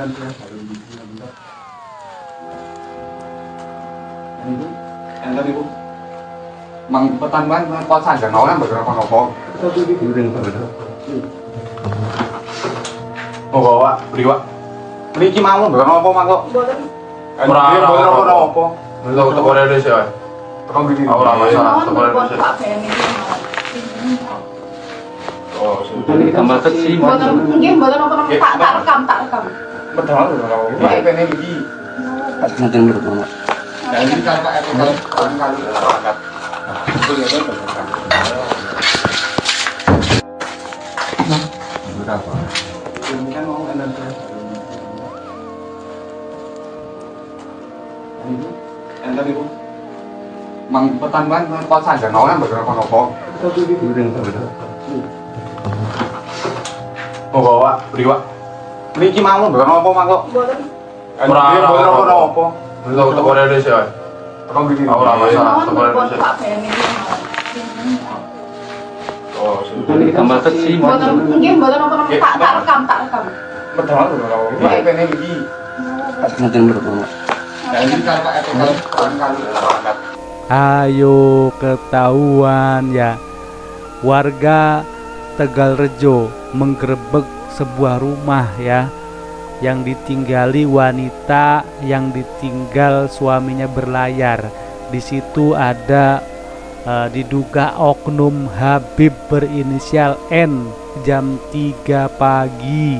Ibu, enten ibu. Mang pertambahan kosan jangan orang bergerak nopo. Oh bawa, beli wak. Beli ki mau bergerak nopo mangko. Bergerak nopo. Lo toko ada sih, oi. Tolong beli. Oh, ora masalah, toko ada sih. Oh, sudah tambah sih. Nggih, mboten napa-napa, tak rekam. Betul, kalau ini pengen beli. Nanti menurut Mama. Dan ini kalau Pak RT kali berangkat. Betul ya, betul. Berapa? Ini kan mau energi. Ibu, enten ibu. Mang pertambahan kosan jangan orang bergerak nopo. Oh bawa, beli wak. Beli ki mau bergerak nopo mangko. Bergerak nopo. Lo toko ada sih, oi. Tolong beli. Oh, ora masalah, toko ada sih. Oh, sudah Tambah sih. Nggih, mboten napa-napa, tak rekam. Betul, kalau ini pengen beli. Nanti menurut Mama. Dan ini kalau Pak RT kali berangkat. Ayo ketahuan ya, warga Tegalrejo menggerebek sebuah rumah ya, yang ditinggali wanita yang ditinggal suaminya berlayar. Di situ ada diduga oknum Habib berinisial N. Jam 3 pagi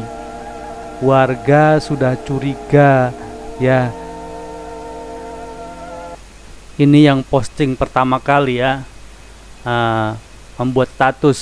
warga sudah curiga ya. Ini yang posting pertama kali ya, membuat status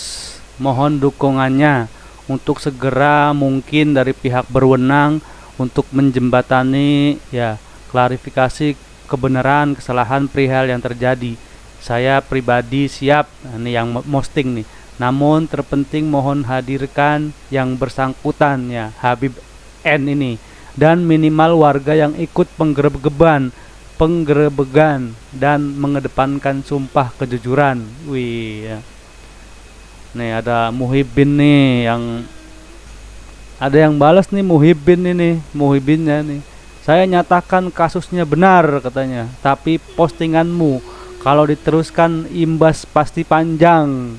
mohon dukungannya untuk segera mungkin dari pihak berwenang untuk menjembatani ya, klarifikasi kebenaran kesalahan perihal yang terjadi. Saya pribadi siap. Ini yang posting nih. Namun terpenting mohon hadirkan yang bersangkutan ya, Habib N ini, dan minimal warga yang ikut penggerebegan dan mengedepankan sumpah kejujuran. Wih ya. Nih ada Muhibin nih, yang ada yang balas nih, Muhibinnya nih. Saya nyatakan kasusnya benar katanya, tapi postinganmu kalau diteruskan imbas pasti panjang.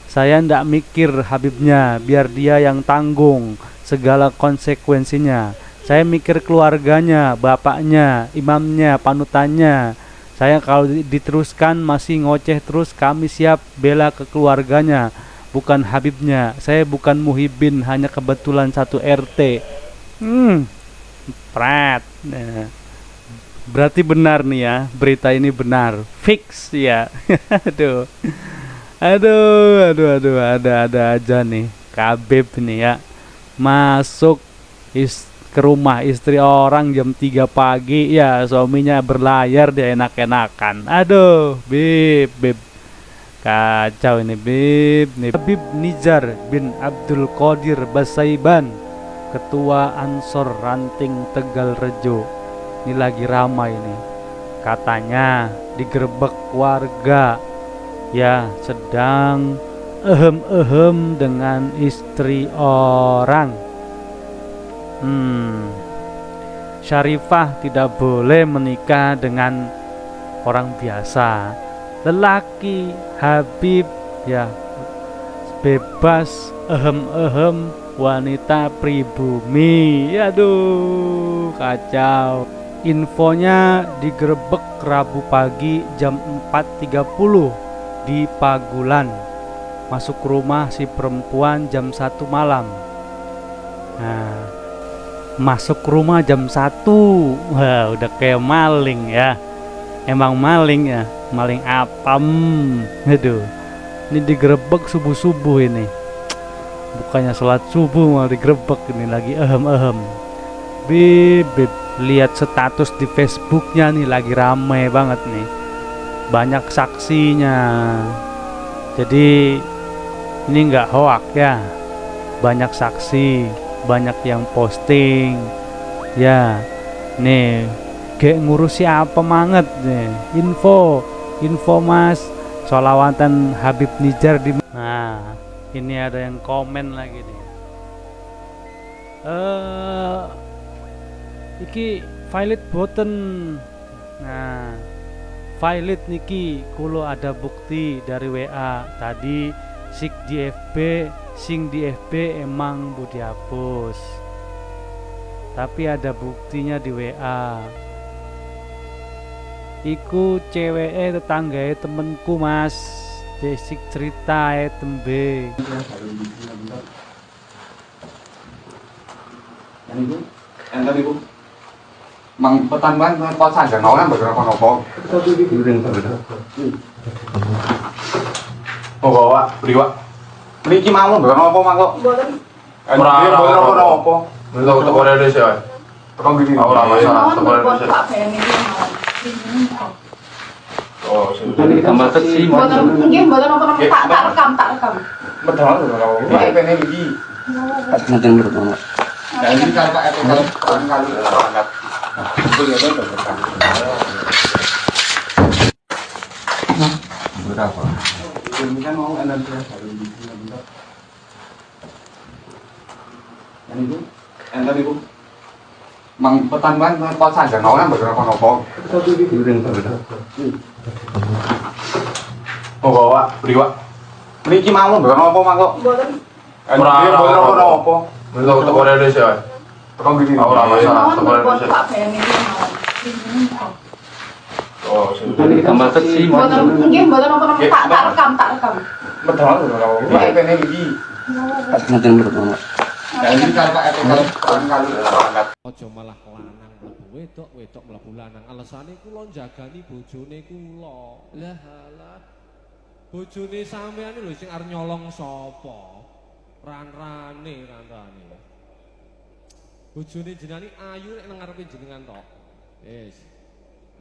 Saya ndak mikir Habibnya, biar dia yang tanggung segala konsekuensinya. Saya mikir keluarganya, bapaknya, imamnya, panutannya. Saya kalau diteruskan masih ngoceh terus, kami siap bela ke keluarganya, bukan Habibnya. Saya bukan Muhibin, hanya kebetulan satu RT. Prat. Nah, berarti benar nih ya, berita ini benar, fix ya. aduh, ada aja nih Habib nih ya, masuk ke rumah istri orang jam 3 pagi ya, suaminya berlayar, dia enak-enakan. Aduh, Bib kacau ini Bib nih. Habib Nizar bin Abdul Qadir Basaiban, Ketua Ansor Ranting Tegalrejo, ini lagi ramai nih, katanya digerebek warga ya, sedang ehem dengan istri orang. Syarifah tidak boleh menikah dengan orang biasa. Lelaki Habib ya bebas ehem wanita pribumi. Aduh, kacau. Infonya digerebek Rabu pagi jam 4.30 di Pagulan. Masuk rumah si perempuan jam 1 malam. Nah, masuk rumah jam 1, wah udah kayak maling ya. Emang maling ya, maling apam. Aduh, ini digerebek subuh-subuh ini. Bukannya sholat subuh malah digerebek, ini lagi ehem. Bib, lihat status di Facebooknya nih, lagi rame banget nih, banyak saksinya. Jadi ini nggak hoak ya, banyak saksi, banyak yang posting ya. Nih kayak ngurus siapa banget nih, info mas, sholawatan Habib Nizar di. Nah ini ada yang komen lagi nih, iki valid boten. Nah, valid niki kulo ada bukti dari WA tadi sing di FB emang bu dihapus. Tapi ada buktinya di WA. Iku ceweke tetanggae temenku Mas. Desik cerita tembe. Yang itu, yang tadi bu, mang pertambahan kosan dan mau kan berapa? Oh bawa, beri wak. Niki mau berapa mangkok? Mboten. Berapa? Tahu toko Indonesia. Tukang bikin. Oh, lama sana. Mohon berbuat Pak Ben iki mawon. Oh, sini. Tambah seksi, Mboten nggih mboten napa-napa tak rekam. Betul berapa? Ini pengen biji. Nanti menurut Mama. Nah ini kalau Pak kalau kali angkat. Itu ya betul. Berapa? Ini kan mau energi baru bentar. Yang itu, yang tadi bu, mang pertambahan kosan dan mau kan berapa? Oh bawa, beri wak. Niki mau berapa mangkok? Mboten. Berapa? Tahu toko Indonesia. Tukang bikin. Oh, lama sana. Mohon Toko berbuat Indonesia. Pak Ben iki mawon. Oh, sini. Tambah seksi, Mboten nggih mboten napa-napa tak rekam. Betul berapa? Ini pengen biji. Nanti menurut Mama. Nah ini kalau kali angkat. Aja malah lanang mlebu wedok mlebu lanang. Alesane kula njagani bojone kula. Lah halah. Bojone sampean lho sing arep nyolong sapa? Ran-rane. Bojone jenengan ayu nek nang ngarepe jenengan tok. Wis.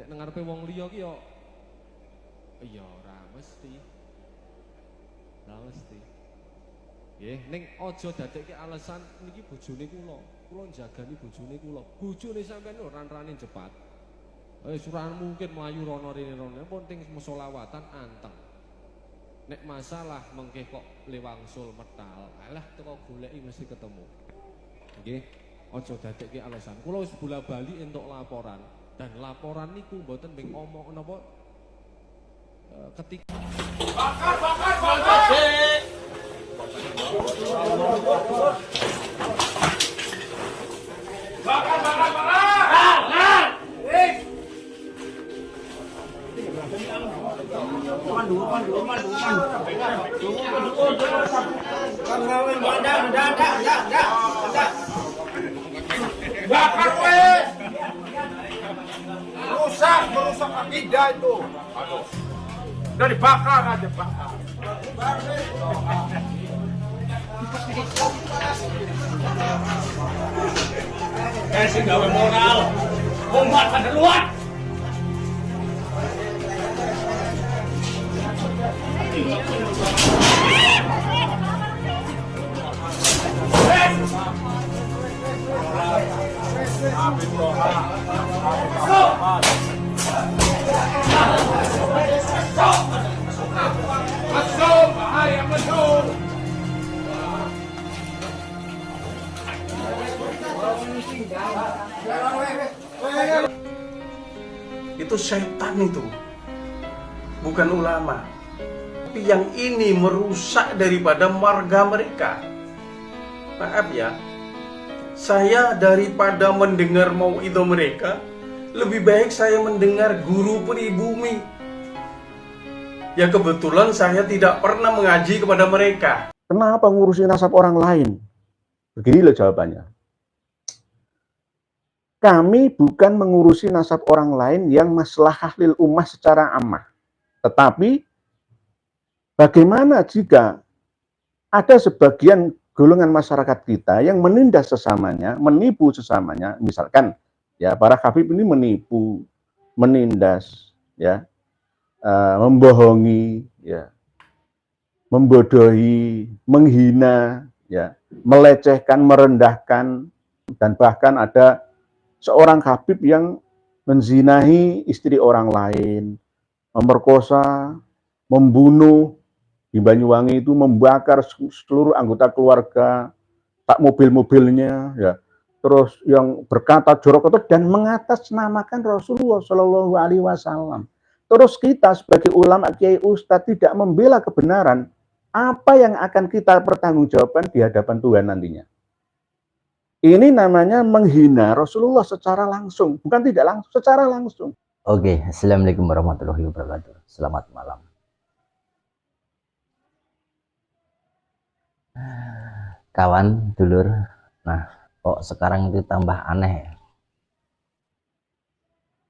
Nek nang ngarepe wong liya ki yo ya ora mesti. Nggih, ning aja dadekke alasan niki bojone kula. Kula njagani bojone kula. Bojone sampean lho ran-rane cepat. Wis ora mungkin mlayu rono rene rono. Penting selawatan anteng. Nek masalah mengke kok lewangsul metal, alah teko goleki mesti ketemu. Nggih, aja dadekke alasan. Kula wis bola-bali entuk laporan dan laporan niku mboten mung omong napa ketika merusak akidah itu. Udah dibakar aja Pak. Sing gawe moral, umat pada luar. Itu setan itu, bukan ulama. Tapi yang ini merusak daripada marga mereka. Maaf ya, saya daripada mendengar mauidhah mereka, lebih baik saya mendengar guru pribumi. Ya kebetulan saya tidak pernah mengaji kepada mereka. Kenapa ngurusin nasab orang lain? Beginilah jawabannya. Kami bukan mengurusi nasab orang lain yang maslahah lil ummah secara ammah. Tetapi bagaimana jika ada sebagian golongan masyarakat kita yang menindas sesamanya, menipu sesamanya, misalkan ya para habib ini menipu, menindas, ya, membohongi, ya, membodohi, menghina, ya, melecehkan, merendahkan, dan bahkan ada seorang habib yang menzinahi istri orang lain, memerkosa, membunuh, di Banyuwangi itu membakar seluruh anggota keluarga, tak mobil-mobilnya, ya, terus yang berkata jorok itu dan mengatasnamakan Rasulullah Shallallahu Alaihi Wasallam. Terus kita sebagai ulama kiai ustadz tidak membela kebenaran, apa yang akan kita pertanggungjawabkan di hadapan Tuhan nantinya? Ini namanya menghina Rasulullah secara langsung, bukan tidak langsung, secara langsung. Oke, assalamualaikum warahmatullahi wabarakatuh. Selamat malam. Kawan, dulur, nah kok sekarang itu tambah aneh ya?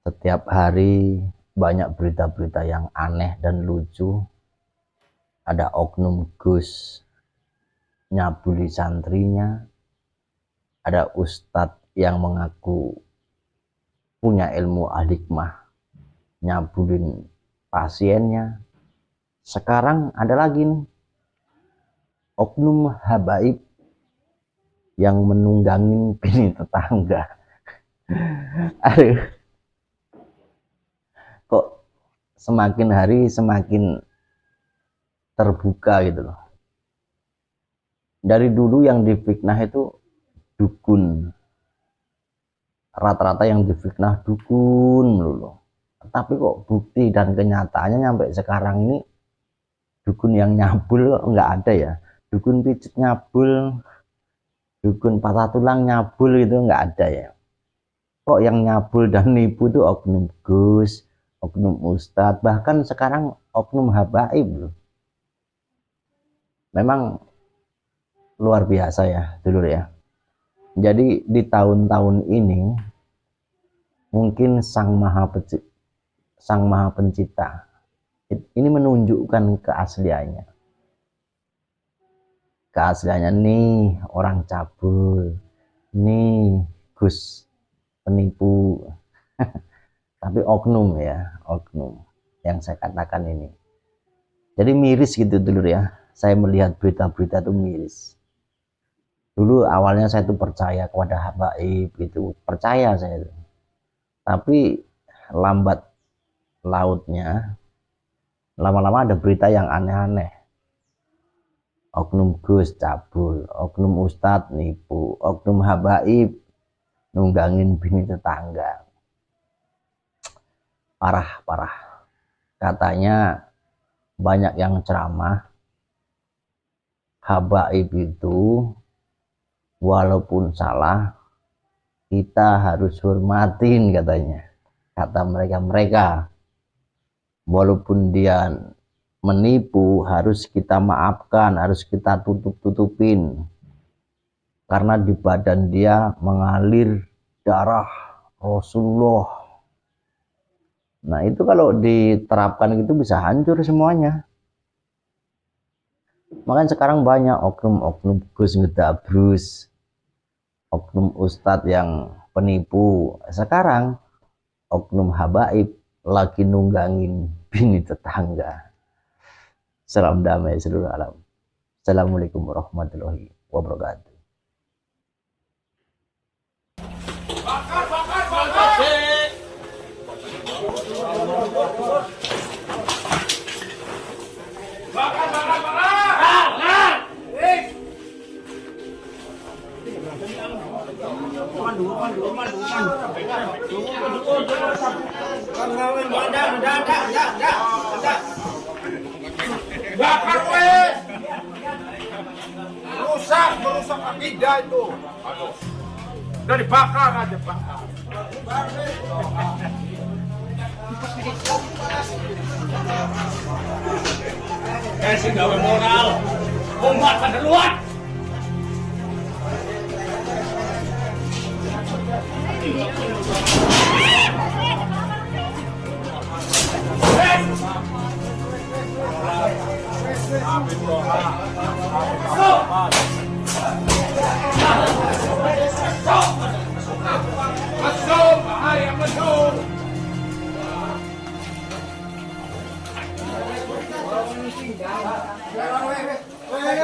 Setiap hari banyak berita-berita yang aneh dan lucu. Ada oknum Gus nyabuli santrinya, ada ustadz yang mengaku punya ilmu al-hikmah nyabulin pasiennya. Sekarang ada lagi nih oknum habaib yang menunggangin bini tetangga. Aduh, kok semakin hari semakin terbuka gitu loh. Dari dulu yang difitnah itu dukun, rata-rata yang difitnah dukun melulu. Tapi kok bukti dan kenyataannya sampai sekarang ini dukun yang nyabul nggak ada ya. Dukun pijit nyabul, dukun patah tulang nyabul itu nggak ada ya. Kok yang nyabul dan nipu itu oknum Gus, oknum ustadz, bahkan sekarang oknum habaib loh. Memang luar biasa ya dulur ya. Jadi di tahun-tahun ini mungkin Sang Maha Pencipta ini menunjukkan keasliannya. Keasliannya nih orang cabul, nih Gus penipu. Tapi oknum ya, oknum yang saya katakan ini. Jadi miris gitu dulur ya. Saya melihat berita-berita itu miris. Dulu awalnya saya itu percaya kepada habaib, itu percaya saya itu. Tapi lambat lautnya, lama-lama ada berita yang aneh-aneh. Oknum Gus cabul, oknum ustadz nipu, oknum habaib nunggangin bini tetangga. Parah. Katanya banyak yang ceramah, habaib itu walaupun salah kita harus hormatin katanya. Kata mereka walaupun dia menipu harus kita maafkan, harus kita tutupin karena di badan dia mengalir darah Rasulullah. Nah itu kalau diterapkan gitu bisa hancur semuanya. Makanya sekarang banyak oknum Gus ngedabrus, oknum ustadz yang penipu. Sekarang oknum habaib lagi nunggangin bini tetangga. Salam damai seluruh alam. Assalamualaikum warahmatullahi wabarakatuh. Bakar wes. Merusak akidah itu. Aduh. Udah dibakar aja, Pak. Sing gawe moral. Umat pada luar.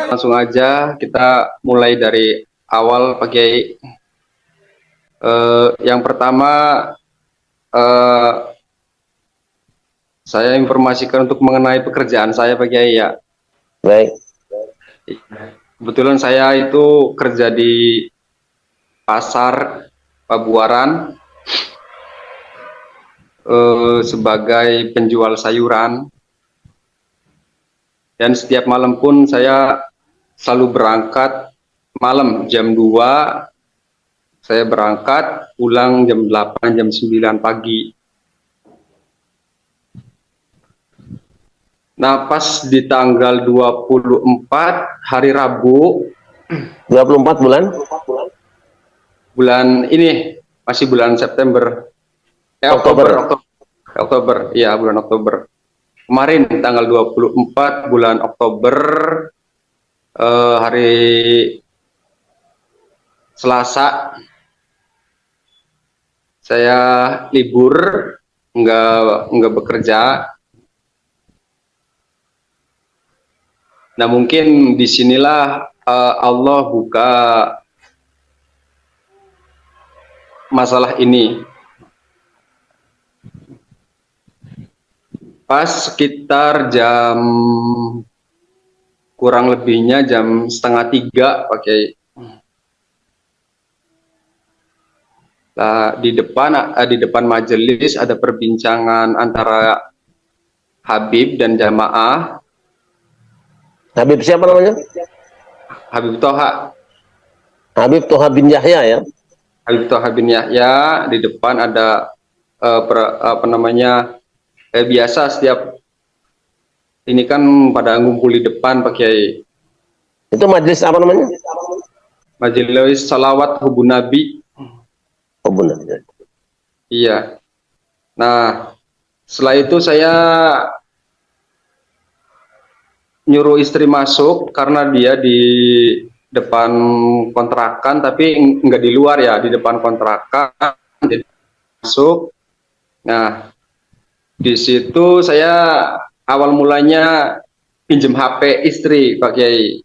Langsung aja kita mulai dari awal Pak Kiai. Yang pertama saya informasikan untuk mengenai pekerjaan saya Pak Kiai ya. Baik. Kebetulan saya itu kerja di pasar Pabuaran sebagai penjual sayuran. Dan setiap malam pun saya selalu berangkat malam jam 2, saya berangkat pulang jam 8, jam 9 pagi. Nah, pas di tanggal 24 hari Rabu, 24 bulan? Bulan ini masih bulan September. Oktober. Iya, bulan Oktober. Kemarin tanggal 24 bulan Oktober, hari Selasa, saya libur, nggak bekerja. Nah, mungkin disinilah Allah buka masalah ini. Pas sekitar jam kurang lebihnya jam 2:30 Pak Kiai. Nah, di depan majelis ada perbincangan antara Habib dan jamaah. Habib siapa namanya? Habib Toha. Habib Toha bin Yahya ya? Habib Toha bin Yahya. Di depan ada biasa setiap ini kan pada ngumpul di depan Pak Kiai. Itu majelis apa namanya? Majelis Salawat Hubun Nabi. Hubun Nabi. Iya. Nah, setelah itu saya nyuruh istri masuk karena dia di depan kontrakan, tapi enggak di luar ya, di depan kontrakan. Jadi masuk. Nah, di situ saya awal mulanya pinjam HP istri Pak Kiai.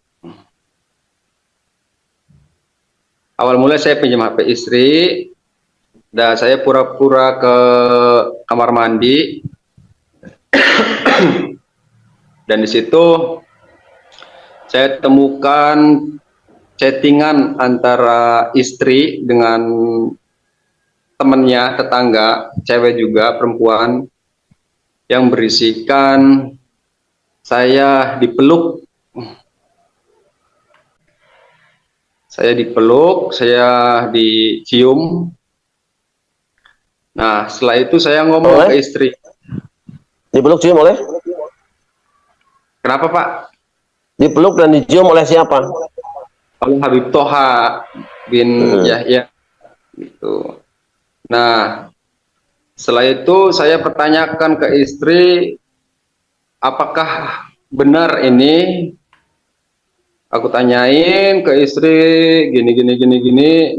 Awal mulai saya pinjam HP istri, dan saya pura-pura ke kamar mandi. Dan di situ saya temukan chattingan antara istri dengan temannya, tetangga, cewek juga, perempuan, yang berisikan saya dipeluk, saya dicium. Nah, setelah itu saya ngomong ke istri. Dipeluk cium oleh? Kenapa Pak? Dipeluk dan dicium oleh siapa? Oleh Habib Toha bin Yahya. Gitu. Nah, setelah itu saya pertanyakan ke istri, apakah benar ini? Aku tanyain ke istri gini.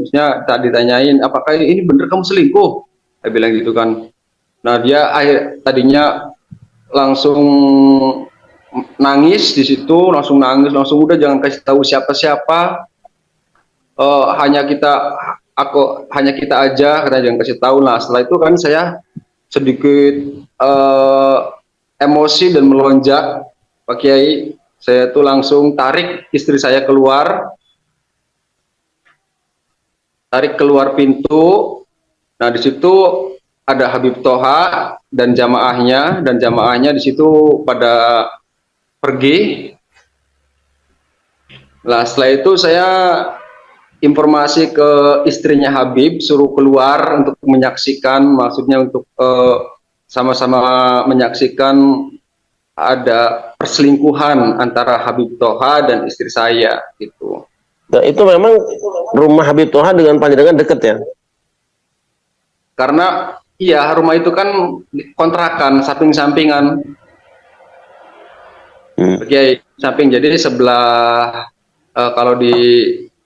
Misalnya tak ditanyain, apakah ini benar kamu selingkuh? Saya bilang gitu kan. Nah, dia tadinya langsung nangis di situ, langsung udah jangan kasih tahu siapa-siapa. Hanya kita aja, katanya jangan kasih tahu. Nah, setelah itu kan saya sedikit emosi dan melonjak Pak Kiai. Saya tuh langsung tarik istri saya keluar pintu. Nah, di situ ada Habib Toha dan jamaahnya di situ pada pergi. Nah, setelah itu saya informasi ke istrinya Habib, suruh keluar untuk menyaksikan, maksudnya untuk sama-sama menyaksikan ada perselingkuhan antara Habib Toha dan istri saya gitu. Nah, itu memang rumah Habib Toha dengan panjenengan dekat ya? Karena iya, rumah itu kan kontrakan samping-sampingan. Oke, samping, jadi sebelah kalau di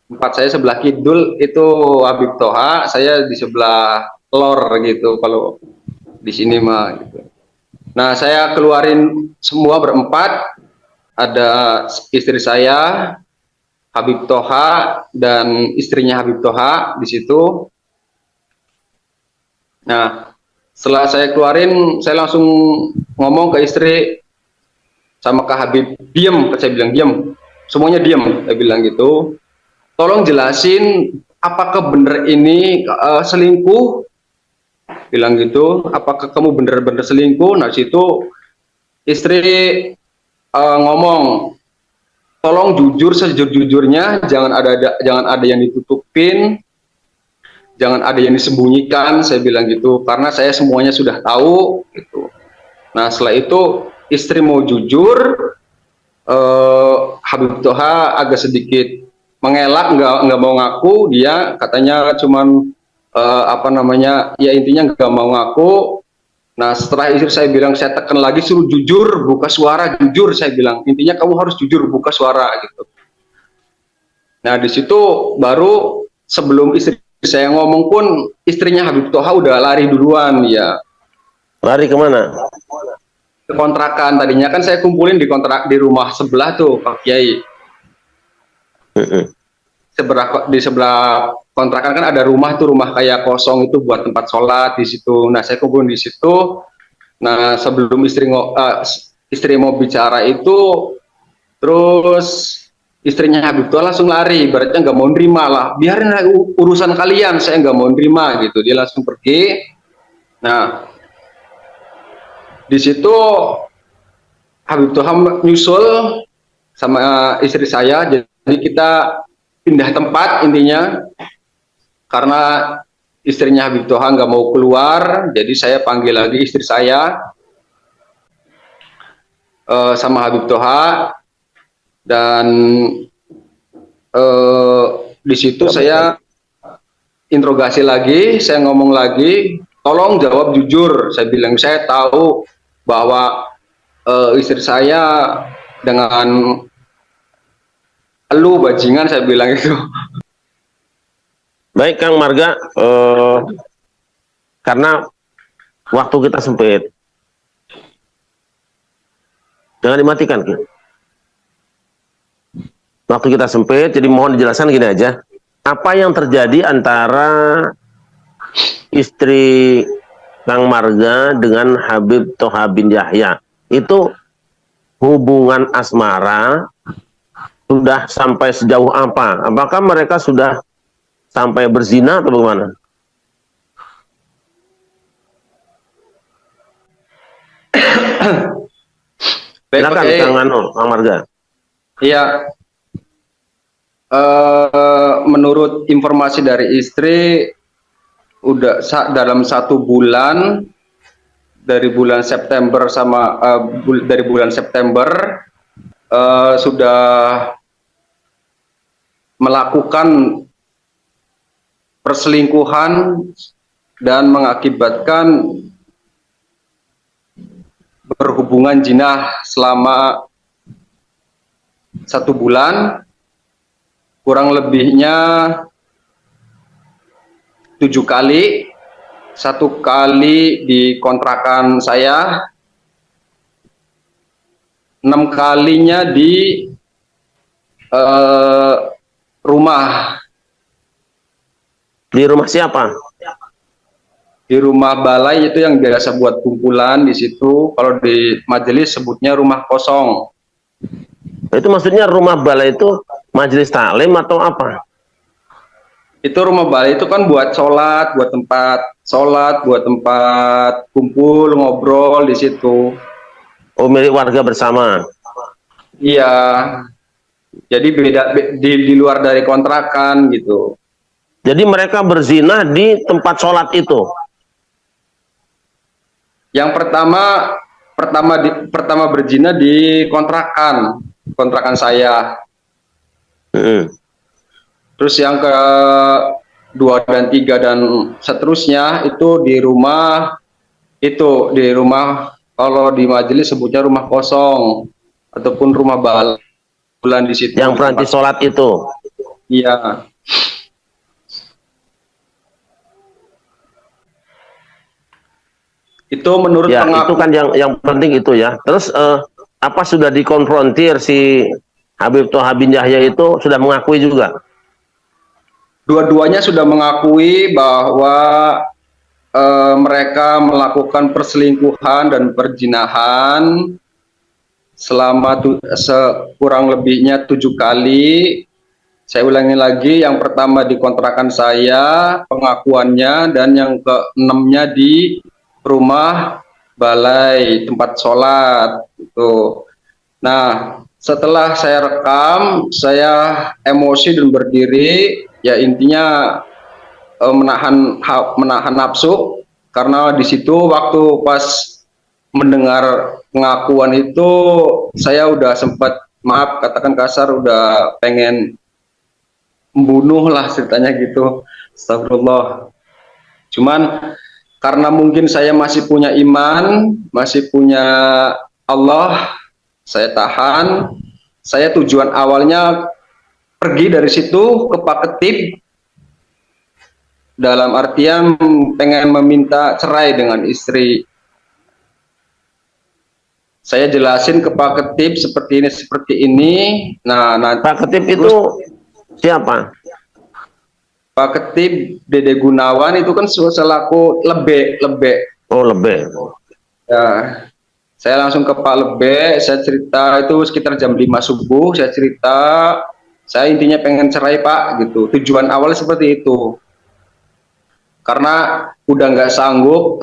tempat saya sebelah kidul itu Habib Toha, saya di sebelah lor gitu kalau di sini mah gitu. Nah, saya keluarin semua berempat, ada istri saya, Habib Toha dan istrinya Habib Toha di situ. Nah, setelah saya keluarin, saya langsung ngomong ke istri sama ke Habib, diam, saya bilang diam, semuanya diam, saya bilang gitu. Tolong jelasin apakah benar ini selingkuh? Bilang gitu, apakah kamu benar-benar selingkuh? Nah, situ istri ngomong, tolong jujur sejujur-jujurnya, jangan ada yang ditutupin, jangan ada yang disembunyikan, saya bilang gitu, karena saya semuanya sudah tahu gitu. Nah, setelah itu istri mau jujur, Habib Toha agak sedikit mengelak, nggak mau ngaku. Dia katanya cuman ya intinya nggak mau ngaku. Nah, setelah istri saya bilang, saya tekan lagi, suruh jujur, buka suara, jujur, saya bilang, intinya kamu harus jujur, buka suara gitu. Nah, di situ baru sebelum istri saya ngomong pun, istrinya Habib Toha udah lari duluan ya. Lari kemana? Ke kontrakan. Tadinya kan saya kumpulin di rumah sebelah tuh, Pak Kiai. Di sebelah kontrakan kan ada rumah tuh, rumah kayak kosong itu buat tempat sholat di situ. Nah, saya kumpulin di situ. Nah, sebelum istri mau bicara itu, terus istrinya Habib Toha langsung lari, ibaratnya nggak mau nerima lah, biarin urusan kalian, saya nggak mau nerima gitu. Dia langsung pergi. Nah, di situ Habib Toha nyusul sama istri saya, jadi kita pindah tempat intinya, karena istrinya Habib Toha nggak mau keluar, jadi saya panggil lagi istri saya sama Habib Toha, dan di situ saya interogasi lagi, saya ngomong lagi, tolong jawab jujur, saya bilang saya tahu bahwa istri saya dengan lu bajingan, saya bilang itu. Baik Kang Marga, karena waktu kita sempit, jangan dimatikan. Waktu kita sempit, jadi mohon dijelaskan gini aja. Apa yang terjadi antara istri Kang Marga dengan Habib Toha bin Yahya? Itu hubungan asmara sudah sampai sejauh apa? Apakah mereka sudah sampai berzina atau bagaimana? Silakan Kang Marga. Iya. Menurut informasi dari istri, udah dalam 1 bulan, dari bulan September sudah melakukan perselingkuhan dan mengakibatkan berhubungan jinah selama 1 bulan, kurang lebihnya 7 kali, 1 kali di kontrakan saya, 6 kalinya di rumah. Di rumah siapa? Di rumah balai, itu yang biasa buat kumpulan di situ. Kalau di majelis sebutnya rumah kosong. Itu maksudnya rumah balai itu majelis taklim atau apa? Itu rumah balai itu kan buat sholat, buat tempat kumpul, ngobrol di situ. Oh, milik warga bersama. Iya. Jadi beda di luar dari kontrakan gitu. Jadi mereka berzina di tempat sholat itu. Yang pertama berzina di kontrakan saya. Terus yang ke-2 dan 3 dan seterusnya itu di rumah kalau di majelis sebutnya rumah kosong ataupun rumah bulan di situ. Yang berarti sholat itu. Iya. Itu menurut ya, itu kan yang penting itu ya. Terus apa sudah dikonfrontir si Habib Toha bin Yahya itu, sudah mengakui juga? Dua-duanya sudah mengakui bahwa mereka melakukan perselingkuhan dan perzinahan selama kurang lebihnya 7 kali Saya ulangi lagi, yang pertama di kontrakan saya pengakuannya, dan yang keenamnya di rumah balai tempat sholat itu. Nah, setelah saya rekam, saya emosi dan berdiri, ya intinya menahan nafsu, karena di situ waktu pas mendengar pengakuan itu saya udah sempat, maaf katakan kasar, udah pengen membunuh lah ceritanya gitu. Astagfirullah. Cuman karena mungkin saya masih punya iman, masih punya Allah, saya tahan. Saya tujuan awalnya pergi dari situ ke Pak Ketip, dalam artian pengen meminta cerai dengan istri. Saya jelasin ke Pak Ketip seperti ini. Nah, Pak Ketip itu siapa? Pak Ketip Dede Gunawan itu kan selaku Lebe. Oh, Lebe. Ya, saya langsung ke Pak Lebe, saya cerita itu sekitar jam 5 subuh, saya cerita, saya intinya pengen cerai Pak, gitu. Tujuan awalnya seperti itu. Karena udah nggak sanggup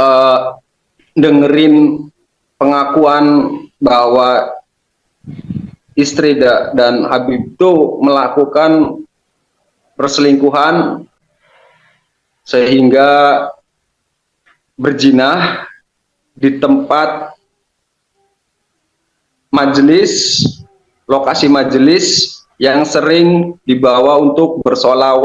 dengerin pengakuan bahwa istri dan Habib itu melakukan perselingkuhan sehingga berzinah di tempat majelis, lokasi majelis yang sering dibawa untuk bersolawat.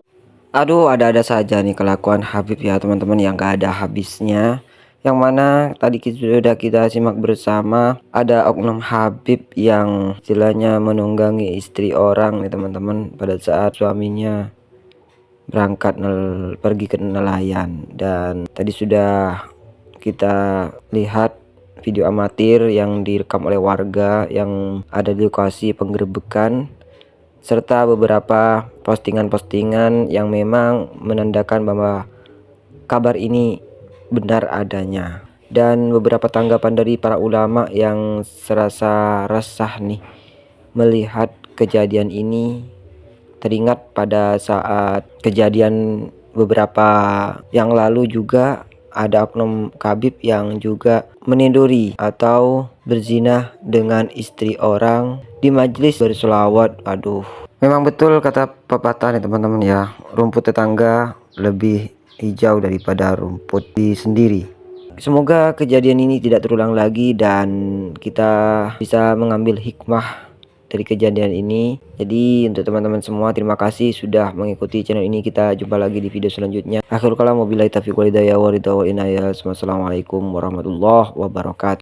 Aduh, ada-ada saja nih kelakuan Habib ya teman-teman, yang gak ada habisnya. Yang mana tadi sudah kita simak bersama, ada oknum Habib yang istilahnya menunggangi istri orang nih teman-teman, pada saat suaminya berangkat pergi ke nelayan. Dan tadi sudah kita lihat video amatir yang direkam oleh warga yang ada di lokasi penggerebekan, serta beberapa postingan-postingan yang memang menandakan bahwa kabar ini benar adanya. Dan beberapa tanggapan dari para ulama yang serasa resah nih melihat kejadian ini. Teringat pada saat kejadian beberapa yang lalu juga ada oknum Habib yang juga meniduri atau berzinah dengan istri orang di majelis bersolawat. Aduh, memang betul kata pepatah nih teman-teman ya, rumput tetangga lebih hijau daripada rumput di sendiri. Semoga kejadian ini tidak terulang lagi dan kita bisa mengambil hikmah dari kejadian ini. Jadi untuk teman-teman semua, terima kasih sudah mengikuti channel ini. Kita jumpa lagi di video selanjutnya. Akhirul kalam, wabillahi taufiq wal hidayah wa ridha wal inayah. Wassalamualaikum warahmatullahi wabarakatuh.